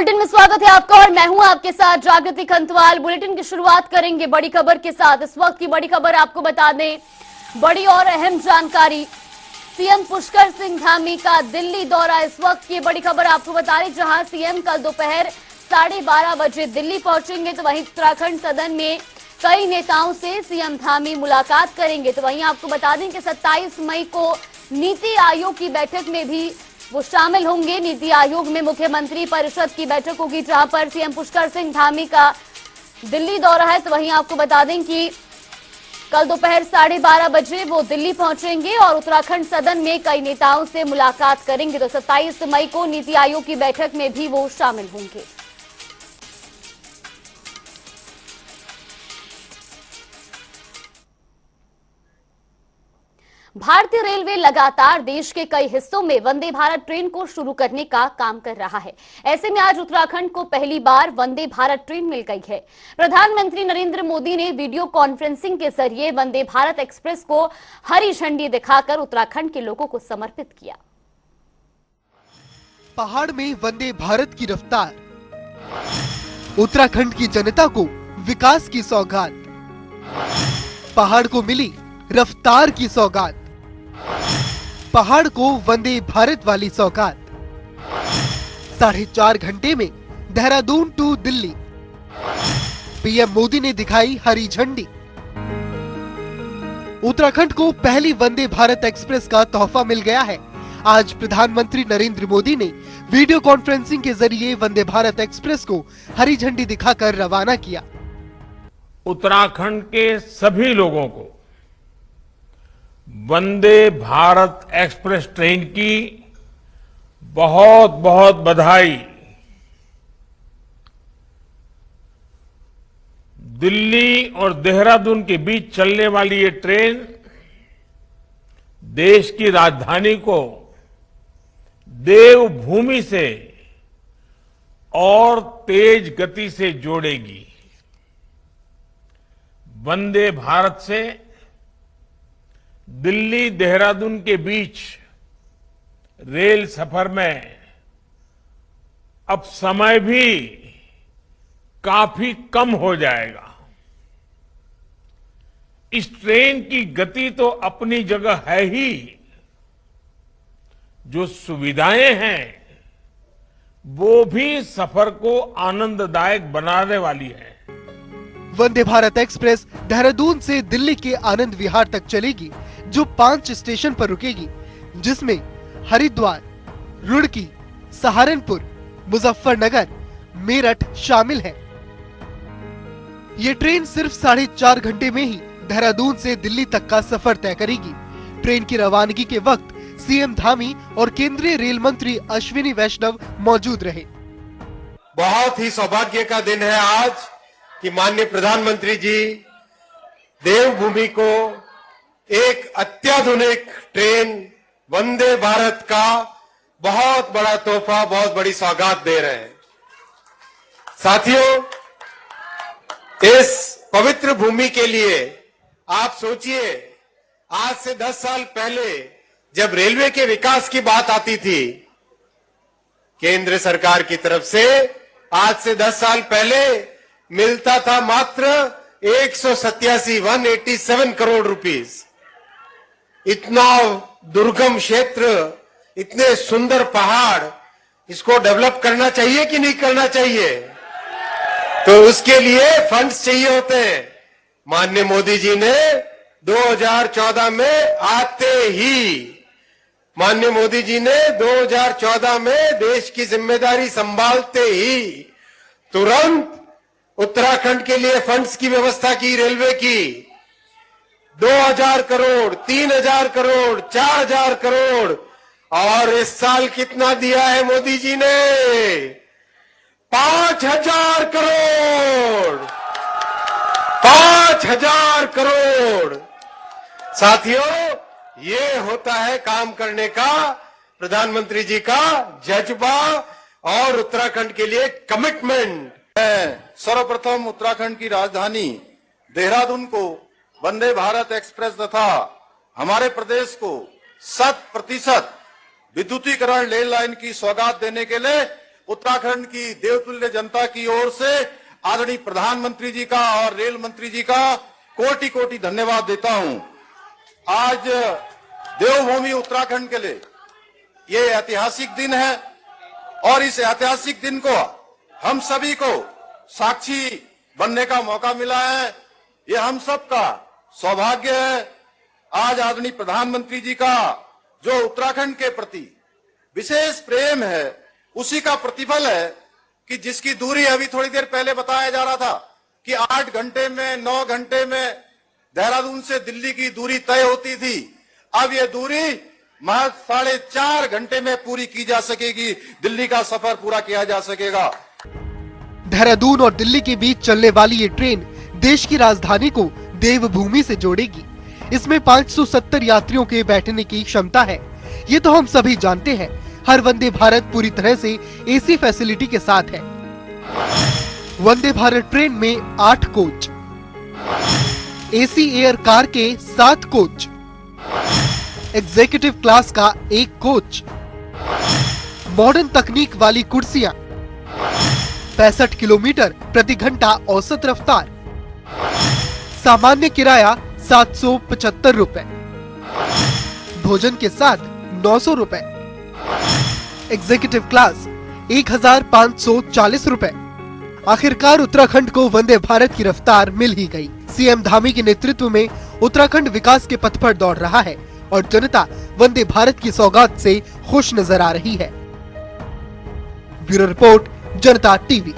Bulletin में स्वागत है आपका और मैं हूं आपके साथ जागृति खंतवाल। बुलेटिन की शुरुआत करेंगे बड़ी खबर के साथ। इस वक्त की बड़ी खबर आपको बता दें, बड़ी और अहम जानकारी, सीएम पुष्कर सिंह धामी का दिल्ली दौरा। इस वक्त की बड़ी खबर आपको बता रही, जहां सीएम कल दोपहर 12:30 बजे दिल्ली पहुंचेंगे, तो वहीं उत्तराखंड सदन में कई नेताओं से सीएम धामी मुलाकात करेंगे। तो वहीं आपको बता दें कि 27 मई को नीति आयोग की बैठक में भी वो शामिल होंगे। नीति आयोग में मुख्यमंत्री परिषद की बैठक होगी, जहां पर सीएम पुष्कर सिंह धामी का दिल्ली दौरा है। तो वहीं आपको बता दें कि कल दोपहर 12:30 बजे वो दिल्ली पहुंचेंगे और उत्तराखंड सदन में कई नेताओं से मुलाकात करेंगे। तो 27 मई को नीति आयोग की बैठक में भी वो शामिल होंगे। भारतीय रेलवे लगातार देश के कई हिस्सों में वंदे भारत ट्रेन को शुरू करने का काम कर रहा है। ऐसे में आज उत्तराखंड को पहली बार वंदे भारत ट्रेन मिल गई है। प्रधानमंत्री नरेंद्र मोदी ने वीडियो कॉन्फ्रेंसिंग के जरिए वंदे भारत एक्सप्रेस को हरी झंडी दिखाकर उत्तराखंड के लोगों को समर्पित किया। पहाड़ में वंदे भारत की रफ्तार, उत्तराखंड की जनता को विकास की सौगात, पहाड़ को मिली रफ्तार की सौगात, पहाड़ को वंदे भारत वाली सौगात। 4.5 घंटे में देहरादून टू दिल्ली, पीएम मोदी ने दिखाई हरी झंडी। उत्तराखंड को पहली वंदे भारत एक्सप्रेस का तोहफा मिल गया है। आज प्रधानमंत्री नरेंद्र मोदी ने वीडियो कॉन्फ्रेंसिंग के जरिए वंदे भारत एक्सप्रेस को हरी झंडी दिखाकर रवाना किया। उत्तराखंड के सभी लोगों को वंदे भारत एक्सप्रेस ट्रेन की बहुत बहुत बधाई। दिल्ली और देहरादून के बीच चलने वाली ये ट्रेन देश की राजधानी को देवभूमि से और तेज गति से जोड़ेगी। वंदे भारत से दिल्ली देहरादून के बीच रेल सफर में अब समय भी काफी कम हो जाएगा। इस ट्रेन की गति तो अपनी जगह है ही, जो सुविधाएं हैं वो भी सफर को आनंददायक बनाने वाली है। वंदे भारत एक्सप्रेस देहरादून से दिल्ली के आनंद विहार तक चलेगी, जो 5 स्टेशन पर रुकेगी, जिसमें हरिद्वार, रुड़की, सहारनपुर, मुजफ्फरनगर, मेरठ शामिल है। ये ट्रेन सिर्फ 4.5 घंटे में ही देहरादून से दिल्ली तक का सफर तय करेगी। ट्रेन की रवानगी के वक्त सीएम धामी और केंद्रीय रेल मंत्री अश्विनी वैष्णव मौजूद रहे। बहुत ही सौभाग्य का दिन है आज कि माननीय प्रधानमंत्री जी देवभूमि को एक अत्याधुनिक ट्रेन वंदे भारत का बहुत बड़ा तोहफा, बहुत बड़ी सौगात दे रहे हैं। साथियों, इस पवित्र भूमि के लिए आप सोचिए, आज से 10 साल पहले जब रेलवे के विकास की बात आती थी केंद्र सरकार की तरफ से, आज से 10 साल पहले मिलता था मात्र 187 करोड़ रुपीस। इतना दुर्गम क्षेत्र, इतने सुंदर पहाड़, इसको डेवलप करना चाहिए कि नहीं करना चाहिए? तो उसके लिए फंड्स चाहिए होते हैं। माननीय मोदी जी ने 2014 में आते ही, माननीय मोदी जी ने 2014 में देश की जिम्मेदारी संभालते ही तुरंत उत्तराखंड के लिए फंड्स की व्यवस्था की, रेलवे की। 2000 करोड़, 3000 करोड़, 4000 करोड़, और इस साल कितना दिया है मोदी जी ने? 5000 करोड़, 5000 करोड़। साथियों, ये होता है काम करने का प्रधानमंत्री जी का जज्बा और उत्तराखंड के लिए कमिटमेंट। सर्वप्रथम उत्तराखंड की राजधानी देहरादून को वंदे भारत एक्सप्रेस तथा हमारे प्रदेश को 100% विद्युतीकरण रेल लाइन की सौगात देने के लिए उत्तराखंड की देवतुल्य जनता की ओर से आदरणीय प्रधानमंत्री जी का और रेल मंत्री जी का कोटि कोटि धन्यवाद देता हूं। आज देवभूमि उत्तराखंड के लिए ये ऐतिहासिक दिन है और इस ऐतिहासिक दिन को हम सभी को साक्षी बनने का मौका मिला है। ये हम सब का सौभाग्य है। आज आदरणीय प्रधानमंत्री जी का जो उत्तराखंड के प्रति विशेष प्रेम है, उसी का प्रतिफल है कि जिसकी दूरी अभी थोड़ी देर पहले बताया जा रहा था कि 8 घंटे में 9 घंटे में देहरादून से दिल्ली की दूरी तय होती थी, अब ये दूरी महज 4.5 घंटे में पूरी की जा सकेगी। दिल्ली का सफर पूरा किया जा सकेगा। देहरादून और दिल्ली के बीच चलने वाली ये ट्रेन देश की राजधानी को देवभूमि से जोड़ेगी। इसमें 570 यात्रियों के बैठने की क्षमता है। ये तो हम सभी जानते हैं। हर वंदे भारत पूरी तरह से एसी फैसिलिटी के साथ है। वंदे भारत ट्रेन में 8 कोच, एसी एयर कार के 7 कोच, एग्जीक्यूटिव क्लास का 1 कोच, मॉडर्न तकनीक वाली कुर्सियां, 65 किलोमीटर प्रति घंटा औसत रफ्तार, सामान्य किराया 775 रुपए, भोजन के साथ 900 रुपए, एग्जीक्यूटिव क्लास 1540 रुपए। आखिरकार उत्तराखंड को वंदे भारत की रफ्तार मिल ही गई। सीएम धामी के नेतृत्व में उत्तराखंड विकास के पथ पर दौड़ रहा है और जनता वंदे भारत की सौगात से खुश नजर आ रही है। ब्यूरो रिपोर्ट, जनता टीवी।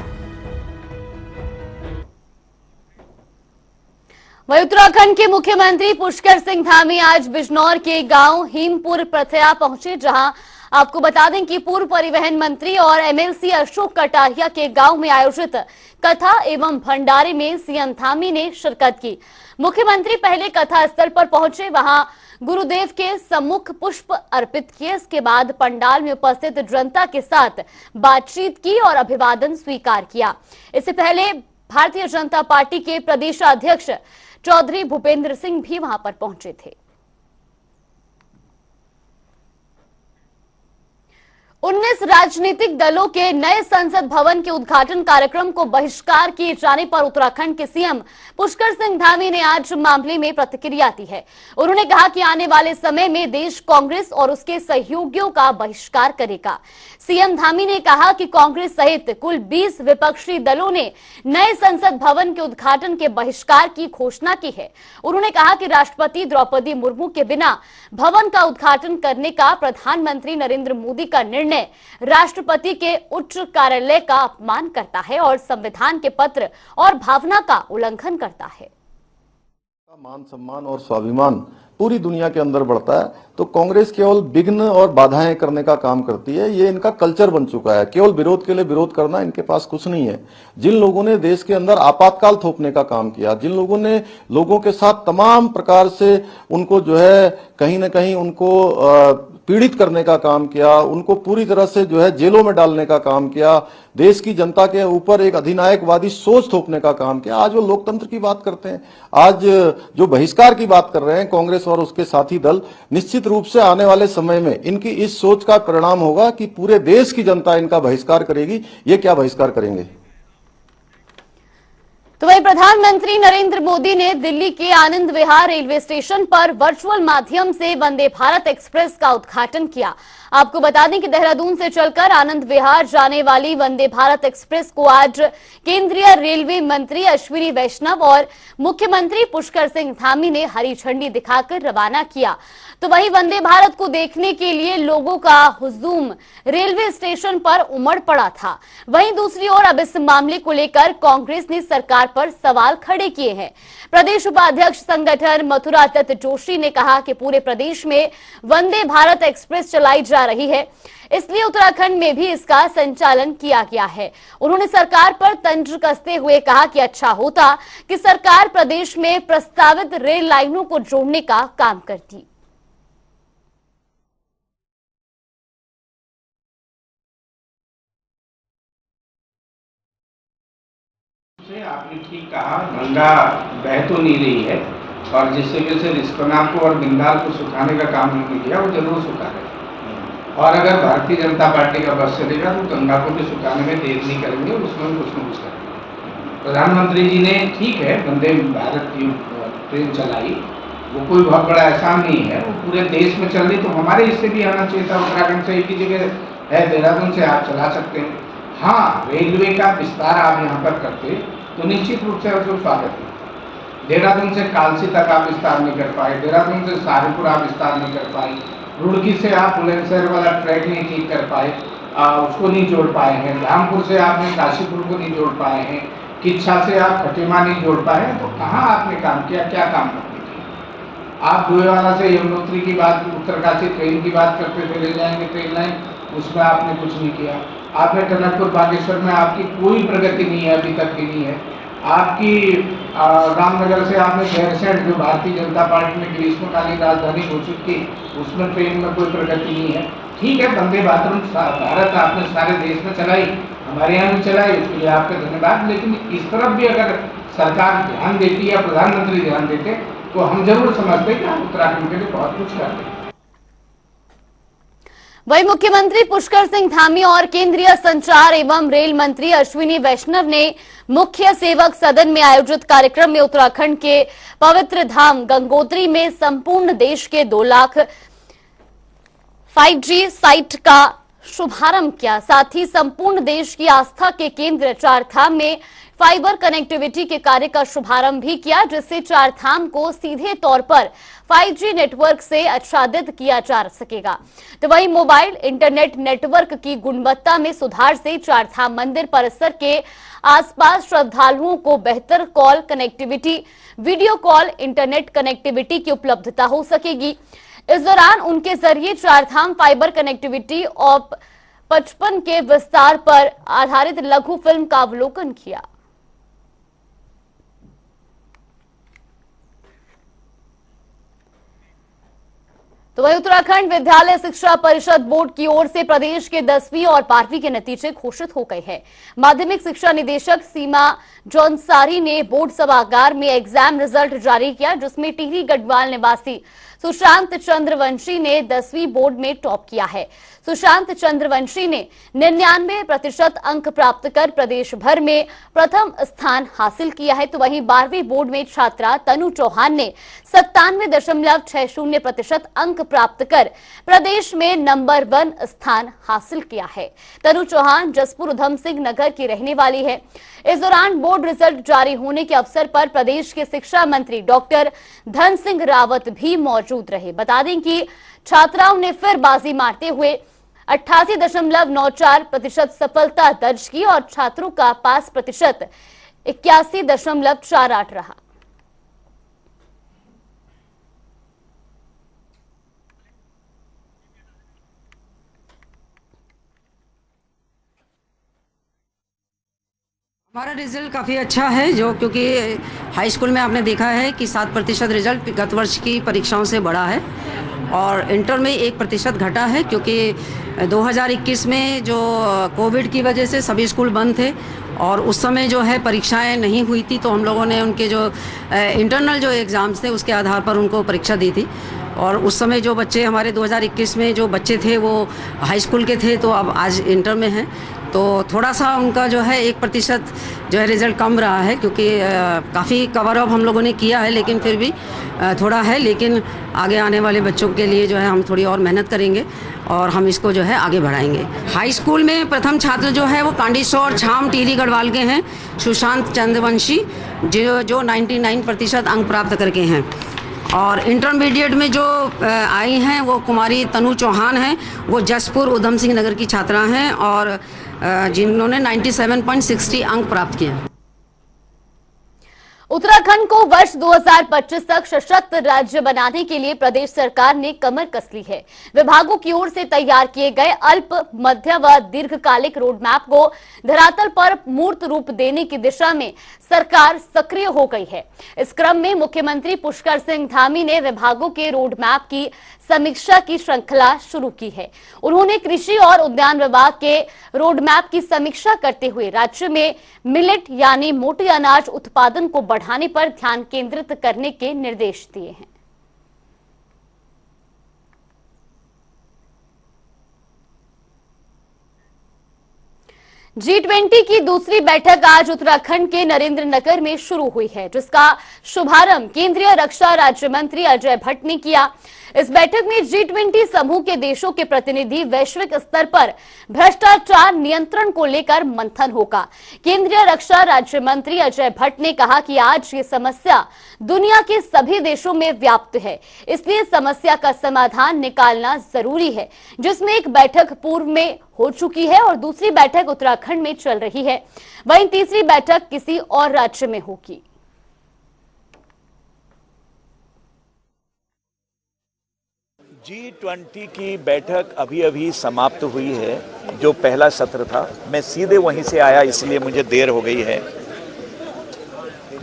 वहीं उत्तराखंड के मुख्यमंत्री पुष्कर सिंह धामी आज बिजनौर के गांव हेमपुर प्रथया पहुंचे, जहां आपको बता दें कि पूर्व परिवहन मंत्री और एमएलसी अशोक कटारिया के गांव में आयोजित कथा एवं भंडारे में सीएम धामी ने शिरकत की। मुख्यमंत्री पहले कथा स्थल पर पहुंचे, वहां गुरुदेव के सम्मुख पुष्प अर्पित किए। इसके बाद पंडाल में उपस्थित जनता के साथ बातचीत की और अभिवादन स्वीकार किया। इससे पहले भारतीय जनता पार्टी के प्रदेशाध्यक्ष चौधरी भूपेंद्र सिंह भी वहां पर पहुंचे थे। 19 राजनीतिक दलों के नए संसद भवन के उद्घाटन कार्यक्रम को बहिष्कार किए जाने पर उत्तराखंड के सीएम पुष्कर सिंह धामी ने आज मामले में प्रतिक्रिया दी है। उन्होंने कहा कि आने वाले समय में देश कांग्रेस और उसके सहयोगियों का बहिष्कार करेगा। सीएम धामी ने कहा कि कांग्रेस सहित कुल 20 विपक्षी दलों ने नए संसद भवन के उद्घाटन के बहिष्कार की घोषणा की है। उन्होंने कहा कि राष्ट्रपति द्रौपदी मुर्मू के बिना भवन का उद्घाटन करने का प्रधानमंत्री नरेंद्र मोदी का निर्णय राष्ट्रपति के उच्च कार्यालय का अपमान करता है और संविधान के पत्र और भावना का उल्लंघन करता है। मान सम्मान और स्वाभिमान पूरी दुनिया के अंदर बढ़ता है, तो कांग्रेस केवल विघ्न और बाधाएं करने का काम करती है। ये इनका कल्चर बन चुका है। केवल विरोध के लिए विरोध करना इनके पास कुछ नहीं है। जिन लोगों ने देश के अंदर आपातकाल थोपने का काम किया, जिन लोगों ने लोगों के साथ तमाम प्रकार से उनको जो है कहीं ना कहीं उनको पीड़ित करने का काम किया, उनको पूरी तरह से जो है जेलों में डालने का काम किया, देश की जनता के ऊपर एक अधिनायकवादी सोच थोपने का काम किया, आज वो लोकतंत्र की बात करते हैं। आज जो बहिष्कार की बात कर रहे हैं कांग्रेस और उसके साथी दल, निश्चित रूप से आने वाले समय में इनकी इस सोच का परिणाम होगा कि पूरे देश की जनता इनका बहिष्कार करेगी। ये क्या बहिष्कार करेंगे? तो वही प्रधानमंत्री नरेंद्र मोदी ने दिल्ली के आनंद विहार रेलवे स्टेशन पर वर्चुअल माध्यम से वंदे भारत एक्सप्रेस का उद्घाटन किया। आपको बता दें कि देहरादून से चलकर आनंद विहार जाने वाली वंदे भारत एक्सप्रेस को आज केंद्रीय रेलवे मंत्री अश्विनी वैष्णव और मुख्यमंत्री पुष्कर सिंह धामी ने हरी झंडी दिखाकर रवाना किया। तो वही वंदे भारत को देखने के लिए लोगों का हुजूम रेलवे स्टेशन पर उमड़ पड़ा था। वहीं दूसरी ओर अब इस मामले को लेकर कांग्रेस ने सरकार पर सवाल खड़े किए हैं। प्रदेश उपाध्यक्ष संगठन मथुरा दत्त जोशी ने कहा कि पूरे प्रदेश में वंदे भारत एक्सप्रेस चलाई जा रही है, इसलिए उत्तराखंड में भी इसका संचालन किया गया है। उन्होंने सरकार पर तंज कसते हुए कहा कि अच्छा होता कि सरकार प्रदेश में प्रस्तावित रेल लाइनों को जोड़ने का काम करती। आपने ठीक कहा, गंगा बह तो नहीं रही है और जिससे वजह से रिस्पना को और बिंदाल को सुखाने का काम नहीं किया, वो जरूर सुखा है। और अगर भारतीय जनता पार्टी का बस चलेगा तो गंगा को भी सुखाने में देर नहीं करेंगे, उसमें कुछ न कुछ करेंगे। प्रधानमंत्री जी ने ठीक है वंदे भारत की ट्रेन चलाई, वो कोई बहुत बड़ा एहसान नहीं है, वो पूरे देश में चल रही, तो हमारे इससे भी आना चाहिए था। उत्तराखंड से एक ही जगह है, देहरादून से आप चला सकते हैं। हाँ, रेलवे का विस्तार आप यहाँ पर करते तो निश्चित रूप से उसको स्वागत है। देहरादून से कालसी तक आप विस्तार नहीं कर पाए, देहरादून से सहारनपुर आप विस्तार नहीं कर पाए, रुड़की से आप बुलंदशहर वाला ट्रैक नहीं ठीक कर पाए, उसको नहीं जोड़ पाए हैं, रामपुर से आपने काशीपुर को नहीं जोड़ पाए हैं, किच्छा से आप खटीमा नहीं जोड़ पाए हैं, तो कहाँ आपने काम किया, क्या काम करने किया? आप डोईवाला से यमुनोत्री की बात, उत्तरकाशी ट्रेन की बात करते थे, ले जाएंगे ट्रेन लाइन, उसमें आपने कुछ नहीं किया। आपने टनकपुर बागेश्वर में आपकी कोई प्रगति नहीं है, अभी तक भी नहीं है। आपकी रामनगर से आपने गैरसैंण, जो भारतीय जनता पार्टी में ग्रीष्मकालीन राजधानी घोषित की, उसमें ट्रेन में कोई प्रगति नहीं है। ठीक है, वंदे भारत आपने सारे देश में चलाई, हमारे यहाँ भी चलाई, उसके लिए आपका धन्यवाद। लेकिन इस तरफ भी अगर सरकार ध्यान देती या प्रधानमंत्री ध्यान देते तो हम जरूर समझते कि हम उत्तराखंड के लिए बहुत कुछ करते हैं। वहीं मुख्यमंत्री पुष्कर सिंह धामी और केंद्रीय संचार एवं रेल मंत्री अश्विनी वैष्णव ने मुख्य सेवक सदन में आयोजित कार्यक्रम में उत्तराखंड के पवित्र धाम गंगोत्री में संपूर्ण देश के 2 लाख 5G साइट का शुभारंभ किया। साथ ही संपूर्ण देश की आस्था के केंद्र चारधाम में फाइबर कनेक्टिविटी के कार्य का शुभारंभ भी किया, जिससे चारधाम को सीधे तौर पर 5G नेटवर्क से आच्छादित किया जा सकेगा। तो वहीं मोबाइल इंटरनेट नेटवर्क की गुणवत्ता में सुधार से चारधाम मंदिर परिसर के आसपास श्रद्धालुओं को बेहतर call connectivity, video call, internet connectivity की उपलब्धता हो सकेगी। इस दौरान उनके जरिए चारधाम फाइबर कनेक्टिविटी और 55 के विस्तार पर आधारित लघु फिल्म का अवलोकन किया। तो वही उत्तराखंड विद्यालय शिक्षा परिषद बोर्ड की ओर से प्रदेश के 10वीं और 12वीं के नतीजे घोषित हो गए हैं। माध्यमिक शिक्षा निदेशक सीमा जौनसारी ने बोर्ड सभागार में एग्जाम रिजल्ट जारी किया, जिसमें टिहरी गढ़वाल निवासी सुशांत चंद्रवंशी ने 10वीं बोर्ड में टॉप किया है। सुशांत चंद्रवंशी ने 99% अंक प्राप्त कर प्रदेश भर में प्रथम स्थान हासिल किया है। तो वहीं 12वीं बोर्ड में छात्रा तनु चौहान ने 97.60% अंक प्राप्त कर प्रदेश में नंबर 1 स्थान हासिल किया है। तनु चौहान जसपुर उधम सिंह नगर की रहने वाली है। इस दौरान बोर्ड रिजल्ट जारी होने के अवसर पर प्रदेश के शिक्षा मंत्री डॉक्टर धन सिंह रावत भी मौजूद रहे। बता दें कि छात्राओं ने फिर बाजी मारते हुए 88.94% सफलता दर्ज की और छात्रों का पास प्रतिशत 81.48 रहा। हमारा रिजल्ट काफ़ी अच्छा है, जो क्योंकि हाई स्कूल में आपने देखा है कि 7% रिजल्ट गत वर्ष की परीक्षाओं से बढ़ा है और इंटर में 1% घटा है, क्योंकि 2021 में जो कोविड की वजह से सभी स्कूल बंद थे और उस समय जो है परीक्षाएं नहीं हुई थी, तो हम लोगों ने उनके जो इंटरनल जो एग्ज़ाम्स थे उसके आधार पर उनको परीक्षा दी थी। और उस समय जो बच्चे हमारे 2021 में जो बच्चे थे वो हाई स्कूल के थे, तो अब आज इंटर में हैं, तो थोड़ा सा उनका जो है 1% जो है रिज़ल्ट कम रहा है, क्योंकि काफ़ी कवर अप हम लोगों ने किया है, लेकिन फिर भी थोड़ा है। लेकिन आगे आने वाले बच्चों के लिए जो है हम थोड़ी और मेहनत करेंगे और हम इसको जो है आगे बढ़ाएंगे। हाई स्कूल में प्रथम छात्र जो है वो कांडीसौर छाम टिहरी गढ़वाल के हैं, सुशांत चंद्रवंशी, जो 99% अंक प्राप्त करके हैं। और इंटरमीडिएट में जो आई हैं वो कुमारी तनु चौहान हैं, वो जसपुर उधम सिंह नगर की छात्रा हैं और जिन्होंने 97.60 अंक प्राप्त किए। उत्तराखंड को वर्ष 2025 तक सशक्त राज्य बनाने के लिए प्रदेश सरकार ने कमर कस ली है। विभागों की ओर से तैयार किए गए अल्प, मध्य व दीर्घकालिक रोड मैप को धरातल पर मूर्त रूप देने की दिशा में सरकार सक्रिय हो गई है। इस क्रम में मुख्यमंत्री पुष्कर सिंह धामी ने विभागों के रोड मैप की समीक्षा की श्रृंखला शुरू की है। उन्होंने कृषि और उद्यान विभाग के रोड मैप की समीक्षा करते हुए राज्य में मिलेट यानी मोटे अनाज उत्पादन को बढ़ाने पर ध्यान केंद्रित करने के निर्देश दिए हैं। G20 की दूसरी बैठक आज उत्तराखंड के नरेंद्र नगर में शुरू हुई है, जिसका शुभारंभ केंद्रीय रक्षा राज्य मंत्री अजय भट्ट ने किया। इस बैठक में G20 समूह के देशों के प्रतिनिधि वैश्विक स्तर पर भ्रष्टाचार नियंत्रण को लेकर मंथन होगा। केंद्रीय रक्षा राज्य मंत्री अजय भट्ट ने कहा कि आज ये समस्या दुनिया के सभी देशों में व्याप्त है, इसलिए समस्या का समाधान निकालना जरूरी है, जिसमें एक बैठक पूर्व में हो चुकी है और दूसरी बैठक उत्तराखंड में चल रही है। वहीं तीसरी बैठक किसी और राज्य में होगी। G20 की बैठक अभी समाप्त हुई है। जो पहला सत्र था, मैं सीधे वहीं से आया, इसलिए मुझे देर हो गई है।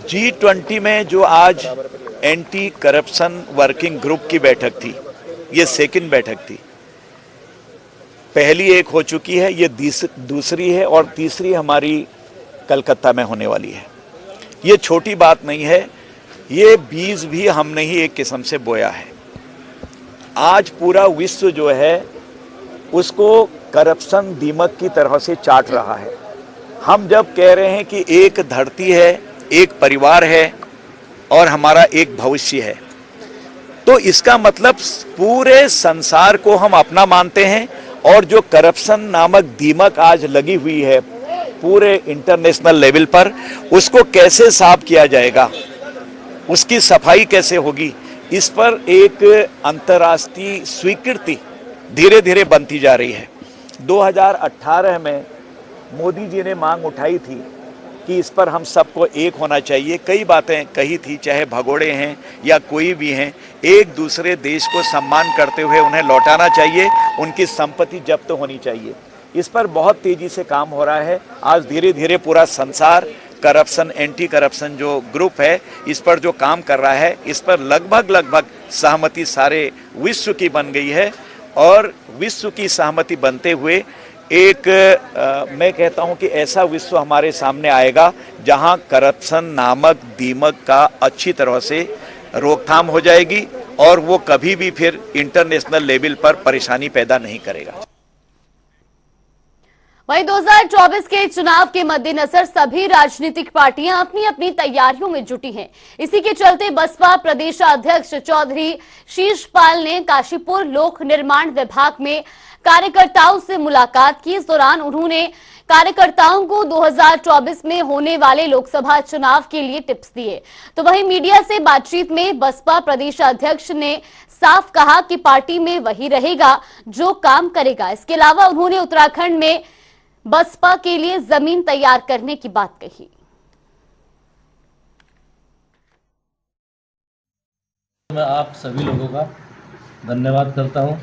G20 में जो आज एंटी करप्शन वर्किंग ग्रुप की बैठक थी, ये सेकंड बैठक थी। पहली एक हो चुकी है, ये दूसरी है और तीसरी हमारी कलकत्ता में होने वाली है। ये छोटी बात नहीं है, ये बीज भी हमने ही एक किस्म से बोया है। आज पूरा विश्व जो है उसको करप्शन दीमक की तरह से चाट रहा है। हम जब कह रहे हैं कि एक धरती है, एक परिवार है और हमारा एक भविष्य है, तो इसका मतलब पूरे संसार को हम अपना मानते हैं और जो करप्शन नामक दीमक आज लगी हुई है पूरे इंटरनेशनल लेवल पर, उसको कैसे साफ किया जाएगा, उसकी सफाई कैसे होगी, इस पर एक अंतर्राष्ट्रीय स्वीकृति धीरे धीरे बनती जा रही है। 2018 में मोदी जी ने मांग उठाई थी कि इस पर हम सबको एक होना चाहिए। कई बातें कही थी, चाहे भगोड़े हैं या कोई भी हैं, एक दूसरे देश को सम्मान करते हुए उन्हें लौटाना चाहिए, उनकी संपत्ति जब्त होनी चाहिए। इस पर बहुत तेजी से काम हो रहा है। आज धीरे धीरे पूरा संसार करप्शन, एंटी करप्शन जो ग्रुप है, इस पर जो काम कर रहा है, इस पर लगभग सहमति सारे विश्व की बन गई है और विश्व की सहमति बनते हुए एक मैं कहता हूं कि ऐसा विश्व हमारे सामने आएगा जहां करप्शन नामक दीमक का अच्छी तरह से रोकथाम हो जाएगी और वो कभी भी फिर इंटरनेशनल लेवल पर परेशानी पैदा नहीं करेगा। वहीं 2024 के चुनाव के मद्देनजर सभी राजनीतिक पार्टियां अपनी अपनी तैयारियों में जुटी हैं। इसी के चलते बसपा प्रदेश अध्यक्ष चौधरी शीशपाल ने काशीपुर लोक निर्माण विभाग में कार्यकर्ताओं से मुलाकात की। इस दौरान उन्होंने कार्यकर्ताओं को 2024 में होने वाले लोकसभा चुनाव के लिए टिप्स दिए। तो वहीं मीडिया से बातचीत में बसपा प्रदेश अध्यक्ष ने साफ कहा कि पार्टी में वही रहेगा जो काम करेगा। इसके अलावा उन्होंने उत्तराखंड में बसपा के लिए जमीन तैयार करने की बात कही। मैं आप सभी लोगों का धन्यवाद करता हूं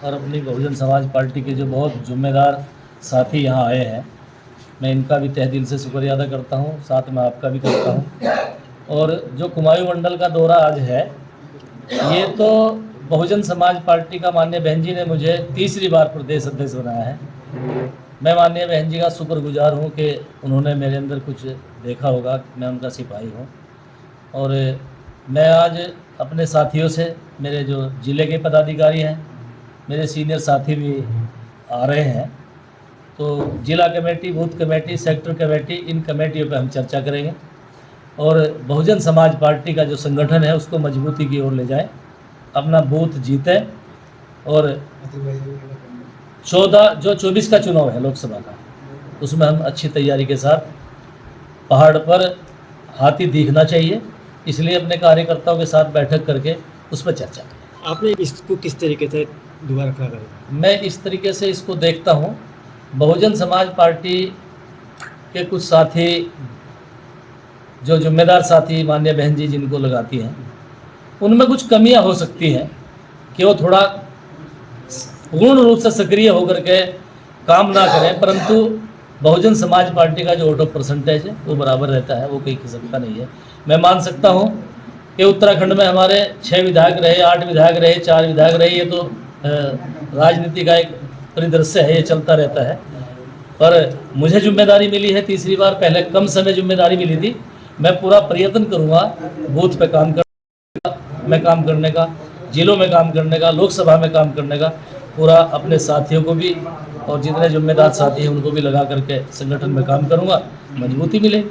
और अपनी बहुजन समाज पार्टी के जो बहुत जिम्मेदार साथी यहां आए हैं, मैं इनका भी तहे दिल से शुक्रिया अदा करता हूं, साथ में आपका भी करता हूं। और जो कुमायूं मंडल का दौरा आज है, ये तो बहुजन समाज पार्टी का माननीय बहन जी ने मुझे तीसरी बार प्रदेश अध्यक्ष बनाया है। मैं माननीय बहन जी का शुक्रगुजार हूँ कि उन्होंने मेरे अंदर कुछ देखा होगा, मैं उनका सिपाही हूँ। और मैं आज अपने साथियों से, मेरे जो ज़िले के पदाधिकारी हैं, मेरे सीनियर साथी भी आ रहे हैं, तो जिला committee, booth committee, sector committee, इन कमेटियों पर हम चर्चा करेंगे और बहुजन समाज पार्टी का जो संगठन है उसको मजबूती की ओर ले जाएं, अपना बूथ जीतें और 24 का चुनाव है लोकसभा का, उसमें हम अच्छी तैयारी के साथ, पहाड़ पर हाथी दिखना चाहिए, इसलिए अपने कार्यकर्ताओं के साथ बैठक करके उस पर चर्चा करें। आपने इसको किस तरीके से दोबारा खड़ा करें? मैं इस तरीके से इसको देखता हूँ, बहुजन समाज पार्टी के कुछ साथी, जो जिम्मेदार साथी माननीय बहन जी जिनको लगाती हैं, उनमें कुछ कमियां हो सकती हैं कि वो थोड़ा पूर्ण रूप से सक्रिय होकर के काम ना करें, परंतु बहुजन समाज पार्टी का जो वोट ऑफ परसेंटेज है वो बराबर रहता है, वो कहीं किस्म का नहीं है। मैं मान सकता हूँ कि उत्तराखंड में हमारे 6 विधायक रहे, 8 विधायक रहे, 4 विधायक रहे, ये तो राजनीति का एक परिदृश्य है, ये चलता रहता है। पर मुझे जिम्मेदारी मिली है तीसरी बार, पहले कम समय जिम्मेदारी मिली थी। मैं पूरा प्रयत्न करूँगा बूथ पे काम करने का, जिलों में काम करने का, लोकसभा में काम करने का, पूरा अपने साथियों को भी और जितने जिम्मेदार साथी हैं उनको भी लगा करके संगठन में काम करूंगा, मजबूती मिलेगी।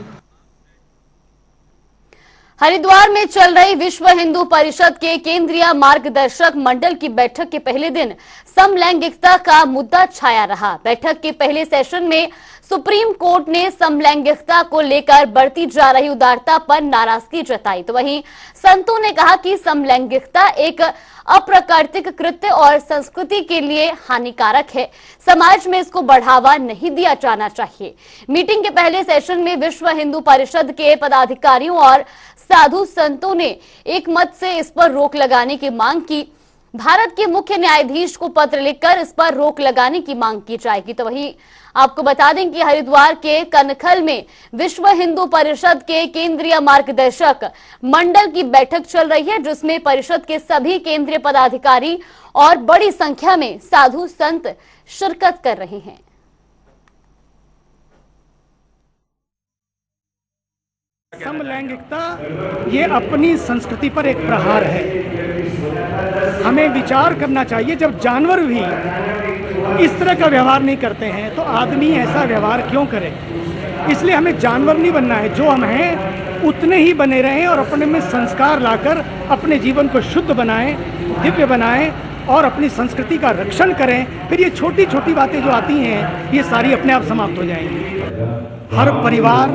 हरिद्वार में चल रही विश्व हिंदू परिषद के केंद्रीय मार्गदर्शक मंडल की बैठक के पहले दिन समलैंगिकता का मुद्दा छाया रहा। बैठक के पहले सेशन में सुप्रीम कोर्ट ने समलैंगिकता को लेकर बढ़ती जा रही उदारता पर नाराजगी जताई, तो वहीं संतों ने कहा कि समलैंगिकता एक अप्राकृतिक कृत्य और संस्कृति के लिए हानिकारक है, समाज में इसको बढ़ावा नहीं दिया जाना चाहिए। मीटिंग के पहले सेशन में विश्व हिंदू परिषद के पदाधिकारियों और साधु संतों ने एक मत से इस पर रोक लगाने की मांग की। भारत के मुख्य न्यायाधीश को पत्र लिखकर इस पर रोक लगाने की मांग की जाएगी। तो वहीं आपको बता दें कि हरिद्वार के कनखल में विश्व हिंदू परिषद के केंद्रीय मार्गदर्शक मंडल की बैठक चल रही है, जिसमें परिषद के सभी केंद्रीय पदाधिकारी और बड़ी संख्या में साधु संत शिरकत कर रहे हैं। समलैंगिकता ये अपनी संस्कृति पर एक प्रहार है। हमें विचार करना चाहिए, जब जानवर भी इस तरह का व्यवहार नहीं करते हैं तो आदमी ऐसा व्यवहार क्यों करे। इसलिए हमें जानवर नहीं बनना है, जो हम हैं उतने ही बने रहें और अपने में संस्कार लाकर अपने जीवन को शुद्ध बनाएं, दिव्य बनाएं और अपनी संस्कृति का रक्षण करें। फिर ये छोटी छोटी बातें जो आती हैं ये सारी अपने आप समाप्त हो जाएंगी। हर परिवार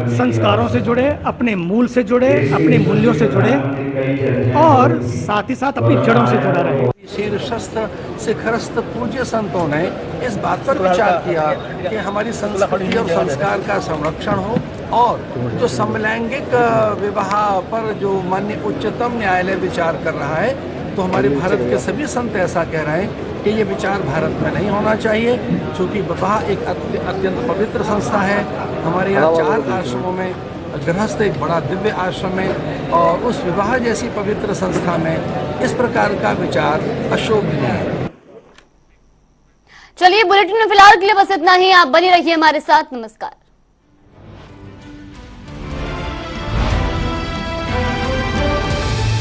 संस्कारों से जुड़े, अपने मूल से जुड़े, अपने मूल्यों से जुड़े और साथ ही साथ अपनी जड़ों से जुड़ा रहे। शीर्षस्थ शिखरस्थ पूज्य संतों ने इस बात पर विचार किया कि हमारी संस्कृति और संस्कार का संरक्षण हो, और जो समलैंगिक विवाह पर जो माननीय उच्चतम न्यायालय विचार कर रहा है, तो हमारे भारत के सभी संत ऐसा कह रहे हैं कि ये विचार भारत में नहीं होना चाहिए, क्योंकि विवाह एक अत्यंत पवित्र संस्था है। हमारे यहाँ 4 आश्रमों में गृहस्थ एक बड़ा दिव्य आश्रम है, और उस विवाह जैसी पवित्र संस्था में इस प्रकार का विचार अशोभनीय है। चलिए, बुलेटिन में फिलहाल के लिए बस इतना ही। आप बने रहिए हमारे साथ। नमस्कार।